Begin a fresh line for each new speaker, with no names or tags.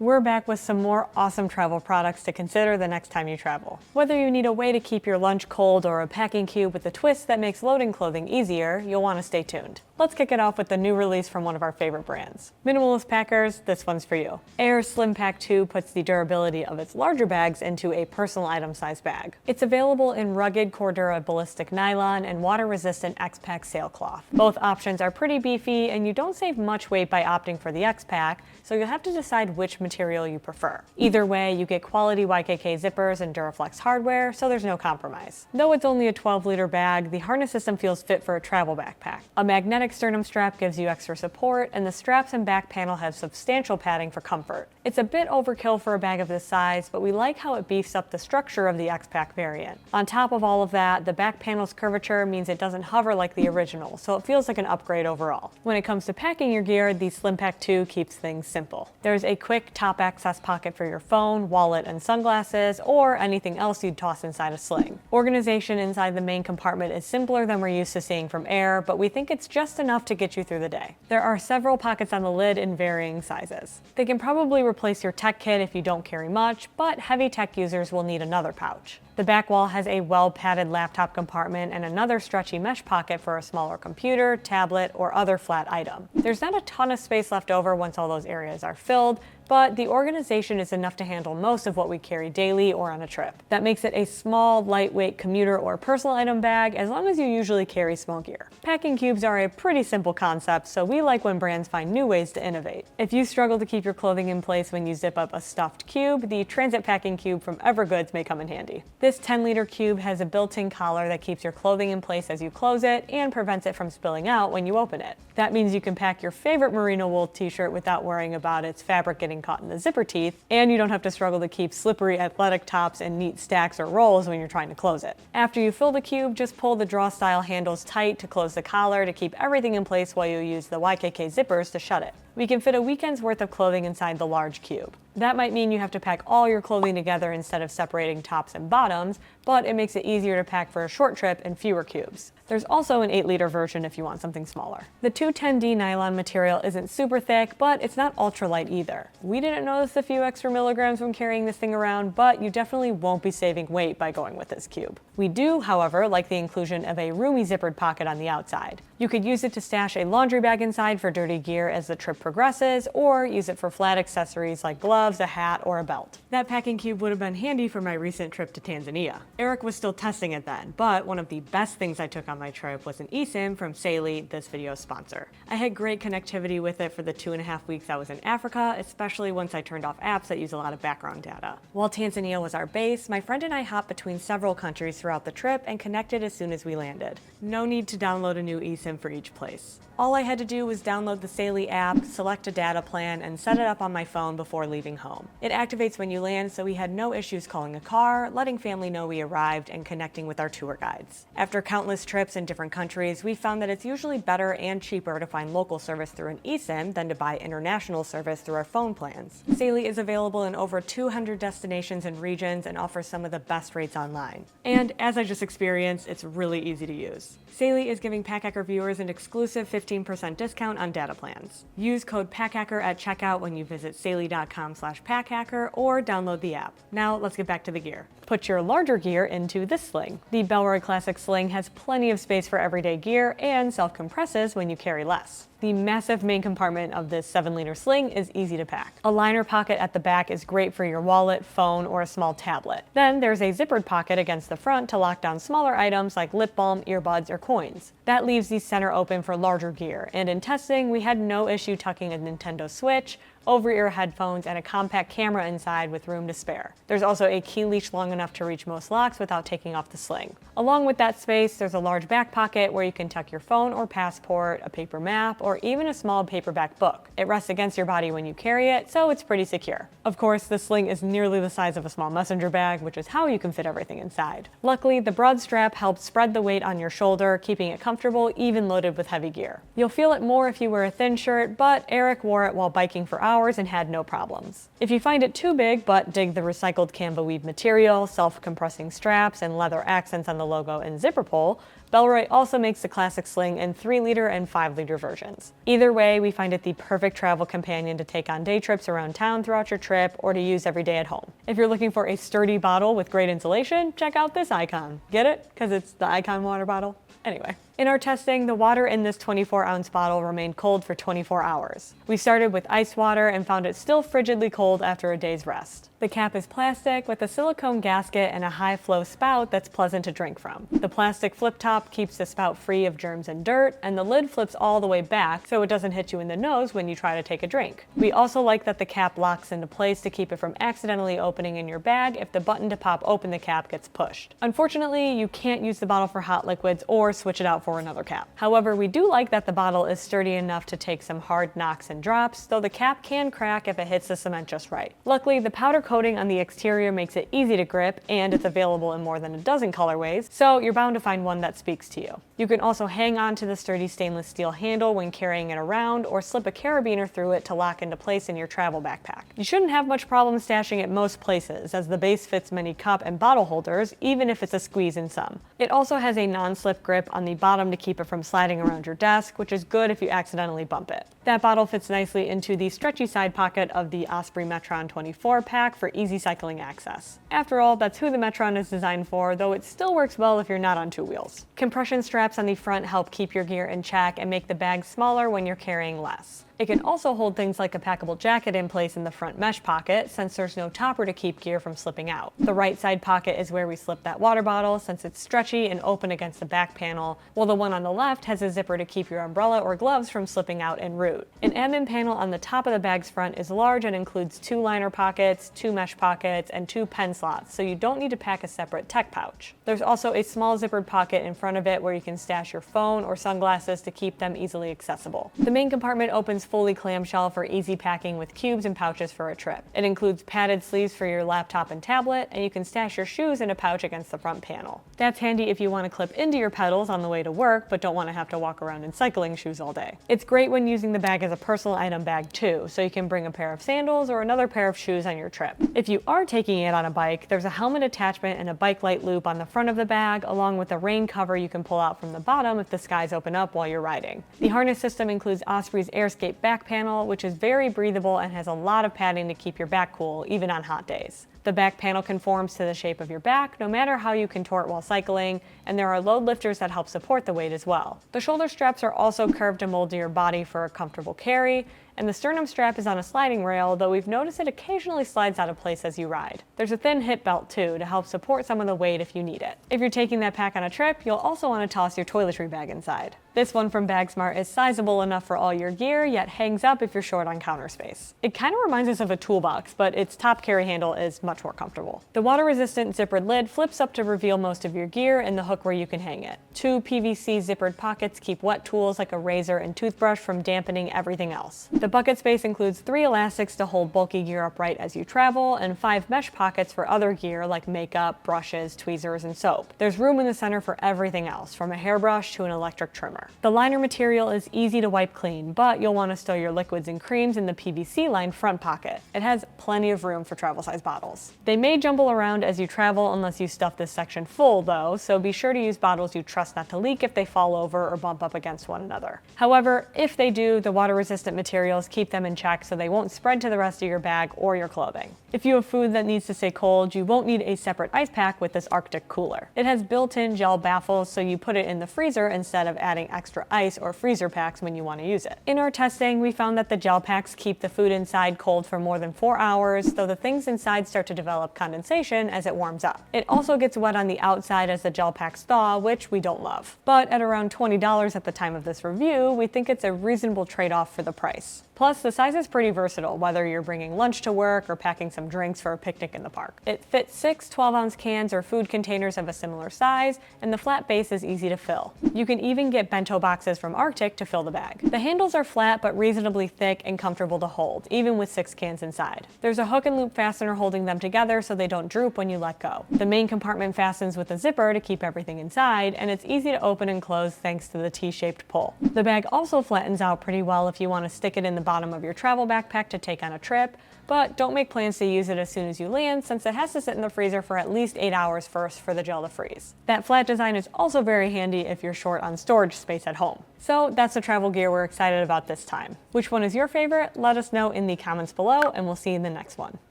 We're back with some more awesome travel products to consider the next time you travel. Whether you need a way to keep your lunch cold or a packing cube with a twist that makes loading clothing easier, you'll want to stay tuned. Let's kick it off with the new release from one of our favorite brands. Minimalist packers, this one's for you. Aer Slim Pack 2 puts the durability of its larger bags into a personal item size bag. It's available in rugged Cordura ballistic nylon and water-resistant X-Pack sailcloth. Both options are pretty beefy, and you don't save much weight by opting for the X-Pack, so you'll have to decide which material you prefer. Either way, you get quality YKK zippers and Duraflex hardware, so there's no compromise. Though it's only a 12-liter bag, the harness system feels fit for a travel backpack. A magnetic sternum strap gives you extra support, and the straps and back panel have substantial padding for comfort. It's a bit overkill for a bag of this size, but we like how it beefs up the structure of the X-Pack variant. On top of all of that, the back panel's curvature means it doesn't hover like the original, so it feels like an upgrade overall. When it comes to packing your gear, the Slim Pack 2 keeps things simple. There's a quick top access pocket for your phone, wallet, and sunglasses, or anything else you'd toss inside a sling. Organization inside the main compartment is simpler than we're used to seeing from Aer, but we think it's just enough to get you through the day. There are several pockets on the lid in varying sizes. They can probably replace your tech kit if you don't carry much, but heavy tech users will need another pouch. The back wall has a well-padded laptop compartment and another stretchy mesh pocket for a smaller computer, tablet, or other flat item. There's not a ton of space left over once all those areas are filled, but the organization is enough to handle most of what we carry daily or on a trip. That makes it a small, lightweight commuter or personal item bag as long as you usually carry small gear. Packing cubes are a pretty simple concept, so we like when brands find new ways to innovate. If you struggle to keep your clothing in place when you zip up a stuffed cube, the Transit Packing Cube from EVERGOODS may come in handy. This 10-liter cube has a built-in collar that keeps your clothing in place as you close it and prevents it from spilling out when you open it. That means you can pack your favorite merino wool t-shirt without worrying about its fabric getting caught in the zipper teeth, and you don't have to struggle to keep slippery athletic tops in neat stacks or rolls when you're trying to close it. After you fill the cube, just pull the draw-style handles tight to close the collar to keep everything in place while you use the YKK zippers to shut it. We can fit a weekend's worth of clothing inside the large cube. That might mean you have to pack all your clothing together instead of separating tops and bottoms, but it makes it easier to pack for a short trip in fewer cubes. There's also an 8-liter version if you want something smaller. The 210D nylon material isn't super thick, but it's not ultralight either. We didn't notice a few extra milligrams when carrying this thing around, but you definitely won't be saving weight by going with this cube. We do, however, like the inclusion of a roomy zippered pocket on the outside. You could use it to stash a laundry bag inside for dirty gear as the trip progresses, or use it for flat accessories like gloves, a hat, or a belt. That packing cube would have been handy for my recent trip to Tanzania. Eric was still testing it then, but one of the best things I took on my trip was an eSIM from Sally, this video's sponsor. I had great connectivity with it for the 2.5 weeks I was in Africa, especially once I turned off apps that use a lot of background data. While Tanzania was our base, my friend and I hopped between several countries throughout the trip and connected as soon as we landed. No need to download a new eSIM for each place. All I had to do was download the Sally app, select a data plan, and set it up on my phone before leaving home. It activates when you land, so we had no issues calling a car, letting family know we arrived, and connecting with our tour guides. After countless trips in different countries, we found that it's usually better and cheaper to find local service through an eSIM than to buy international service through our phone plans. Sally is available in over 200 destinations and regions and offers some of the best rates online. And as I just experienced, it's really easy to use. Sally is giving Packhacker viewers an exclusive 15% discount on data plans. Use code PACKHACKER at checkout when you visit sally.com/packhacker or download the app. Now let's get back to the gear. Put your larger gear into this sling. The Bellroy Classic Sling has plenty of space for everyday gear and self-compresses when you carry less. The massive main compartment of this 7-liter sling is easy to pack. A liner pocket at the back is great for your wallet, phone, or a small tablet. Then there's a zippered pocket against the front to lock down smaller items like lip balm, earbuds, or coins. That leaves the center open for larger gear, and in testing, we had no issue tucking a Nintendo Switch, over-ear headphones, and a compact camera inside with room to spare. There's also a key leash long enough to reach most locks without taking off the sling. Along with that space, there's a large back pocket where you can tuck your phone or passport, a paper map, or even a small paperback book. It rests against your body when you carry it, so it's pretty secure. Of course, the sling is nearly the size of a small messenger bag, which is how you can fit everything inside. Luckily, the broad strap helps spread the weight on your shoulder, keeping it comfortable even loaded with heavy gear. You'll feel it more if you wear a thin shirt, but Eric wore it while biking for hours hours and had no problems. If you find it too big but dig the recycled Canva weave material, self-compressing straps, and leather accents on the logo and zipper pull, Bellroy also makes the classic sling in 3-liter and 5-liter versions. Either way, we find it the perfect travel companion to take on day trips around town throughout your trip or to use every day at home. If you're looking for a sturdy bottle with great insulation, check out this icon. Get it? Because it's the icon water bottle? Anyway. In our testing, the water in this 24-ounce bottle remained cold for 24 hours. We started with ice water and found it still frigidly cold after a day's rest. The cap is plastic with a silicone gasket and a high-flow spout that's pleasant to drink from. The plastic flip top keeps the spout free of germs and dirt, and the lid flips all the way back so it doesn't hit you in the nose when you try to take a drink. We also like that the cap locks into place to keep it from accidentally opening in your bag if the button to pop open the cap gets pushed. Unfortunately, you can't use the bottle for hot liquids or switch it out for another cap. However, we do like that the bottle is sturdy enough to take some hard knocks and drops, though the cap can crack if it hits the cement just right. Luckily, the powder coating on the exterior makes it easy to grip, and it's available in more than a dozen colorways, so you're bound to find one that speaks to you. You can also hang on to the sturdy stainless steel handle when carrying it around, or slip a carabiner through it to lock into place in your travel backpack. You shouldn't have much problem stashing it most places, as the base fits many cup and bottle holders, even if it's a squeeze in some. It also has a non-slip grip on the bottom to keep it from sliding around your desk, which is good if you accidentally bump it. That bottle fits nicely into the stretchy side pocket of the Osprey Metron 24 pack for easy cycling access. After all, that's who the Metron is designed for, though it still works well if you're not on 2 wheels. Compression straps on the front help keep your gear in check and make the bag smaller when you're carrying less. It can also hold things like a packable jacket in place in the front mesh pocket, since there's no topper to keep gear from slipping out. The right side pocket is where we slip that water bottle, since it's stretchy and open against the back panel, while the one on the left has a zipper to keep your umbrella or gloves from slipping out en route. An admin panel on the top of the bag's front is large and includes 2 liner pockets, 2 mesh pockets, and 2 pen slots, so you don't need to pack a separate tech pouch. There's also a small zippered pocket in front of it where you can stash your phone or sunglasses to keep them easily accessible. The main compartment opens fully clamshell for easy packing with cubes and pouches for a trip. It includes padded sleeves for your laptop and tablet, and you can stash your shoes in a pouch against the front panel. That's handy if you want to clip into your pedals on the way to work but don't want to have to walk around in cycling shoes all day. It's great when using the bag as a personal item bag too, so you can bring a pair of sandals or another pair of shoes on your trip. If you are taking it on a bike, there's a helmet attachment and a bike light loop on the front of the bag, along with a rain cover you can pull out from the bottom if the skies open up while you're riding. The harness system includes Osprey's AirScape back panel, which is very breathable and has a lot of padding to keep your back cool, even on hot days. The back panel conforms to the shape of your back, no matter how you contort while cycling, and there are load lifters that help support the weight as well. The shoulder straps are also curved to mold to your body for a comfortable carry, and the sternum strap is on a sliding rail, though we've noticed it occasionally slides out of place as you ride. There's a thin hip belt too, to help support some of the weight if you need it. If you're taking that pack on a trip, you'll also want to toss your toiletry bag inside. This one from BAGSMART is sizable enough for all your gear, yet hangs up if you're short on counter space. It kind of reminds us of a toolbox, but its top carry handle is much more comfortable. The water-resistant zippered lid flips up to reveal most of your gear and the hook where you can hang it. 2 PVC zippered pockets keep wet tools like a razor and toothbrush from dampening everything else. The bucket space includes 3 elastics to hold bulky gear upright as you travel, and 5 mesh pockets for other gear like makeup, brushes, tweezers, and soap. There's room in the center for everything else, from a hairbrush to an electric trimmer. The liner material is easy to wipe clean, but you'll want to stow your liquids and creams in the PVC-lined front pocket. It has plenty of room for travel-size bottles. They may jumble around as you travel unless you stuff this section full, though, so be sure to use bottles you trust not to leak if they fall over or bump up against one another. However, if they do, the water-resistant materials keep them in check so they won't spread to the rest of your bag or your clothing. If you have food that needs to stay cold, you won't need a separate ice pack with this Arctic cooler. It has built-in gel baffles, so you put it in the freezer instead of adding extra ice or freezer packs when you want to use it. In our testing, we found that the gel packs keep the food inside cold for more than 4 hours, though the things inside start to develop condensation as it warms up. It also gets wet on the outside as the gel packs thaw, which we don't love. But at around $20 at the time of this review, we think it's a reasonable trade-off for the price. Plus, the size is pretty versatile, whether you're bringing lunch to work or packing some drinks for a picnic in the park. It fits 6 12-ounce cans or food containers of a similar size, and the flat base is easy to fill. You can even get bento boxes from RTIC to fill the bag. The handles are flat but reasonably thick and comfortable to hold, even with 6 cans inside. There's a hook and loop fastener holding them together so they don't droop when you let go. The main compartment fastens with a zipper to keep everything inside, and it's easy to open and close thanks to the T-shaped pull. The bag also flattens out pretty well if you want to stick it in the bottom of your travel backpack to take on a trip, but don't make plans to use it as soon as you land since it has to sit in the freezer for at least 8 hours first for the gel to freeze. That flat design is also very handy if you're short on storage space at home. So that's the travel gear we're excited about this time. Which one is your favorite? Let us know in the comments below, and we'll see you in the next one.